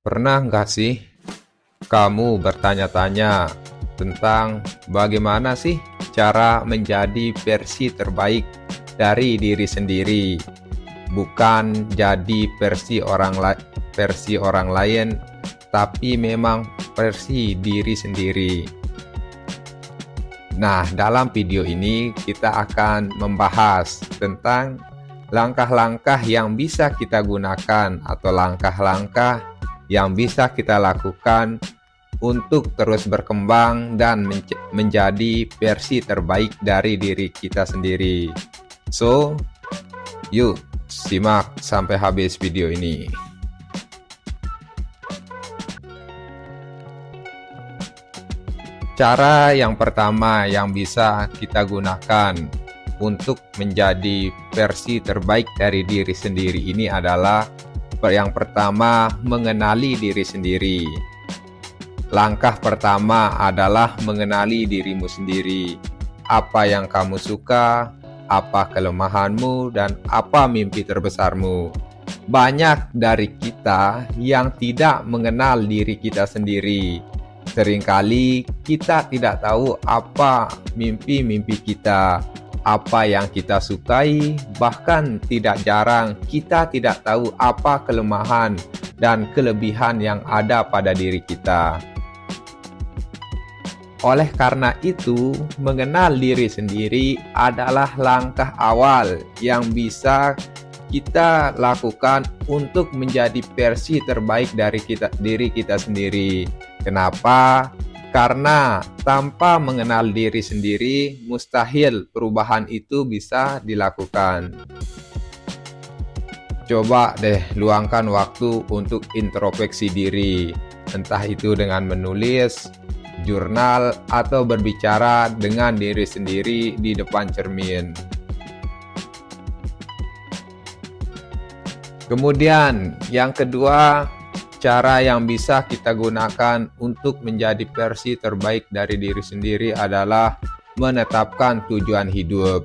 Pernah nggak sih kamu bertanya-tanya tentang bagaimana sih cara menjadi versi terbaik dari diri sendiri, bukan jadi versi orang lain, tapi memang versi diri sendiri. Nah, dalam video ini kita akan membahas tentang langkah-langkah yang bisa kita gunakan atau langkah-langkah yang bisa kita lakukan untuk terus berkembang dan menjadi versi terbaik dari diri kita sendiri. So, yuk simak sampai habis video ini. Cara yang pertama yang bisa kita gunakan untuk menjadi versi terbaik dari diri sendiri ini adalah yang pertama, mengenali diri sendiri. Langkah pertama adalah mengenali dirimu sendiri. Apa yang kamu suka, apa kelemahanmu, dan apa mimpi terbesarmu. Banyak dari kita yang tidak mengenal diri kita sendiri. Seringkali kita tidak tahu apa mimpi-mimpi kita, apa yang kita sukai, bahkan tidak jarang kita tidak tahu apa kelemahan dan kelebihan yang ada pada diri kita. Oleh karena itu, mengenal diri sendiri adalah langkah awal yang bisa kita lakukan untuk menjadi versi terbaik dari diri kita sendiri. Kenapa? Karena tanpa mengenal diri sendiri, mustahil perubahan itu bisa dilakukan. Coba deh luangkan waktu untuk introspeksi diri, entah itu dengan menulis, jurnal, atau berbicara dengan diri sendiri di depan cermin. Kemudian, yang kedua, cara yang bisa kita gunakan untuk menjadi versi terbaik dari diri sendiri adalah menetapkan tujuan hidup.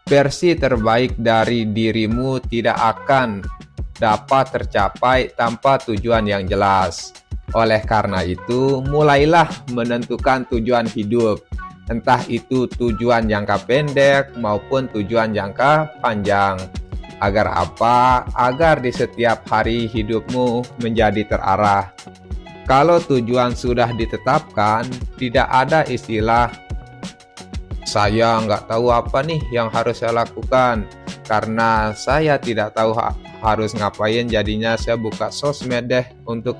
Versi terbaik dari dirimu tidak akan dapat tercapai tanpa tujuan yang jelas. Oleh karena itu, mulailah menentukan tujuan hidup, entah itu tujuan jangka pendek maupun tujuan jangka panjang. Agar apa? Agar di setiap hari hidupmu menjadi terarah. Kalau tujuan sudah ditetapkan, tidak ada istilah saya nggak tahu apa nih yang harus saya lakukan. Karena saya tidak tahu harus ngapain, jadinya saya buka sosmed deh untuk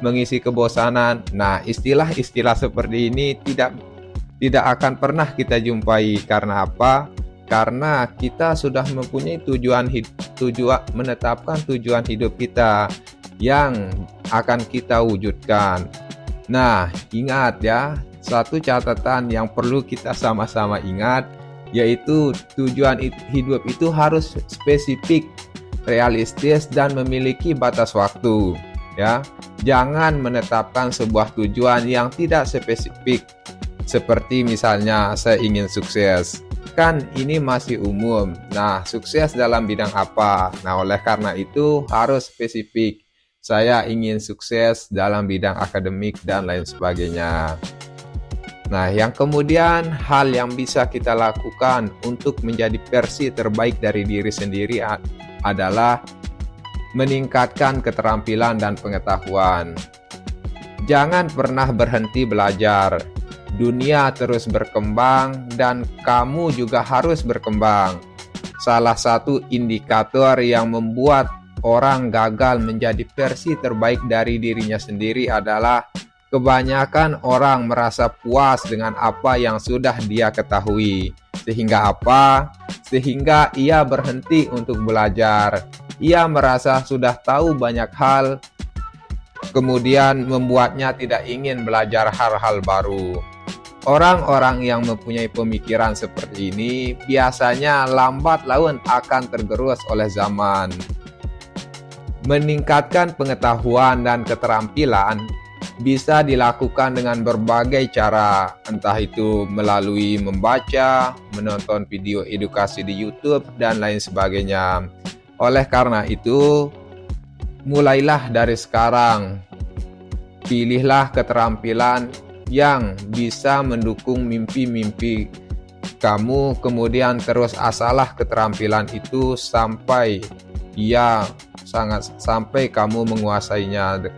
mengisi kebosanan. Nah, istilah-istilah seperti ini tidak akan pernah kita jumpai. Karena apa? Karena kita sudah mempunyai menetapkan tujuan hidup kita yang akan kita wujudkan. Nah, ingat ya, satu catatan yang perlu kita sama-sama ingat, yaitu tujuan hidup itu harus spesifik, realistis, dan memiliki batas waktu. Ya, jangan menetapkan sebuah tujuan yang tidak spesifik. Seperti misalnya saya ingin sukses. Kan ini masih umum. Nah, sukses dalam bidang apa? Nah, oleh karena itu harus spesifik. Saya ingin sukses dalam bidang akademik dan lain sebagainya. Nah, yang kemudian hal yang bisa kita lakukan untuk menjadi versi terbaik dari diri sendiri adalah meningkatkan keterampilan dan pengetahuan. Jangan pernah berhenti belajar. Dunia terus berkembang dan kamu juga harus berkembang. Salah satu indikator yang membuat orang gagal menjadi versi terbaik dari dirinya sendiri adalah kebanyakan orang merasa puas dengan apa yang sudah dia ketahui. Sehingga apa? Sehingga ia berhenti untuk belajar. Ia merasa sudah tahu banyak hal, kemudian membuatnya tidak ingin belajar hal-hal baru. Orang-orang yang mempunyai pemikiran seperti ini biasanya lambat laun akan tergerus oleh zaman. Meningkatkan pengetahuan dan keterampilan bisa dilakukan dengan berbagai cara, entah itu melalui membaca, menonton video edukasi di YouTube, dan lain sebagainya. Oleh karena itu, mulailah dari sekarang. Pilihlah keterampilan yang bisa mendukung mimpi-mimpi kamu, kemudian terus asahlah keterampilan itu sampai sampai kamu menguasainya.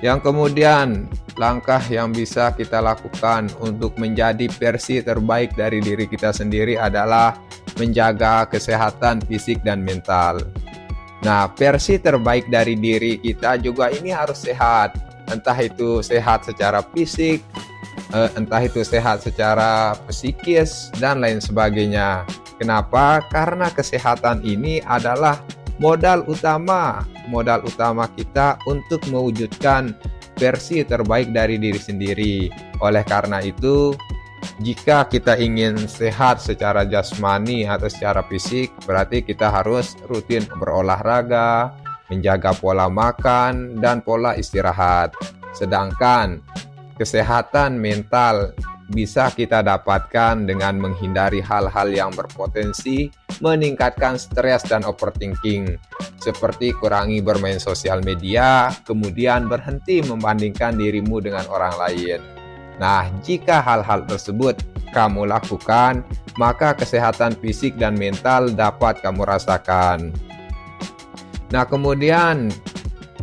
Yang kemudian langkah yang bisa kita lakukan untuk menjadi versi terbaik dari diri kita sendiri adalah menjaga kesehatan fisik dan mental. Nah, versi terbaik dari diri kita juga ini harus sehat. Entah itu sehat secara fisik, entah itu sehat secara psikis, dan lain sebagainya. Kenapa? Karena kesehatan ini adalah modal utama kita untuk mewujudkan versi terbaik dari diri sendiri. Oleh karena itu, jika kita ingin sehat secara jasmani atau secara fisik, berarti kita harus rutin berolahraga, menjaga pola makan, dan pola istirahat. Sedangkan kesehatan mental bisa kita dapatkan dengan menghindari hal-hal yang berpotensi meningkatkan stres dan overthinking, seperti kurangi bermain sosial media, kemudian berhenti membandingkan dirimu dengan orang lain. Nah, jika hal-hal tersebut kamu lakukan, maka kesehatan fisik dan mental dapat kamu rasakan. Nah, kemudian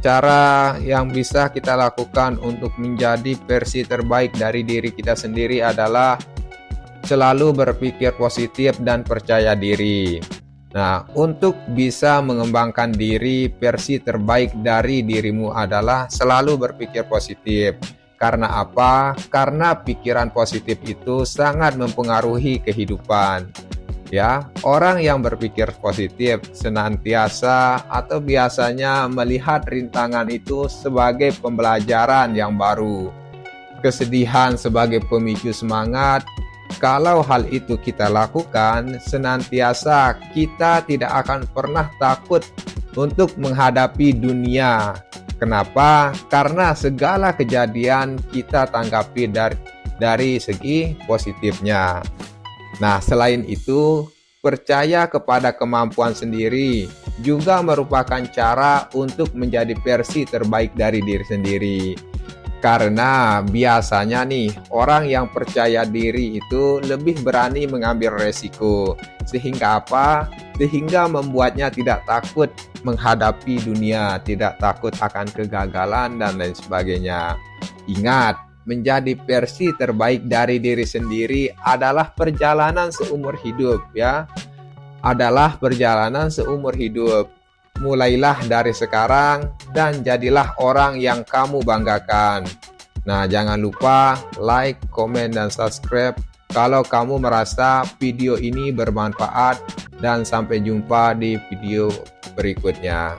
cara yang bisa kita lakukan untuk menjadi versi terbaik dari diri kita sendiri adalah selalu berpikir positif dan percaya diri. Nah, untuk bisa mengembangkan diri, versi terbaik dari dirimu adalah selalu berpikir positif. Karena apa? Karena pikiran positif itu sangat mempengaruhi kehidupan. Ya, orang yang berpikir positif senantiasa atau biasanya melihat rintangan itu sebagai pembelajaran yang baru, kesedihan sebagai pemicu semangat. Kalau hal itu kita lakukan, senantiasa kita tidak akan pernah takut untuk menghadapi dunia. Kenapa? Karena segala kejadian kita tanggapi dari segi positifnya. Nah, selain itu, percaya kepada kemampuan sendiri juga merupakan cara untuk menjadi versi terbaik dari diri sendiri. Karena biasanya nih, orang yang percaya diri itu lebih berani mengambil resiko. Sehingga apa? Sehingga membuatnya tidak takut menghadapi dunia, tidak takut akan kegagalan dan lain sebagainya. Ingat, menjadi versi terbaik dari diri sendiri adalah perjalanan seumur hidup, ya. Adalah perjalanan seumur hidup. Mulailah dari sekarang dan jadilah orang yang kamu banggakan. Nah, jangan lupa like, komen, dan subscribe kalau kamu merasa video ini bermanfaat, dan sampai jumpa di video berikutnya.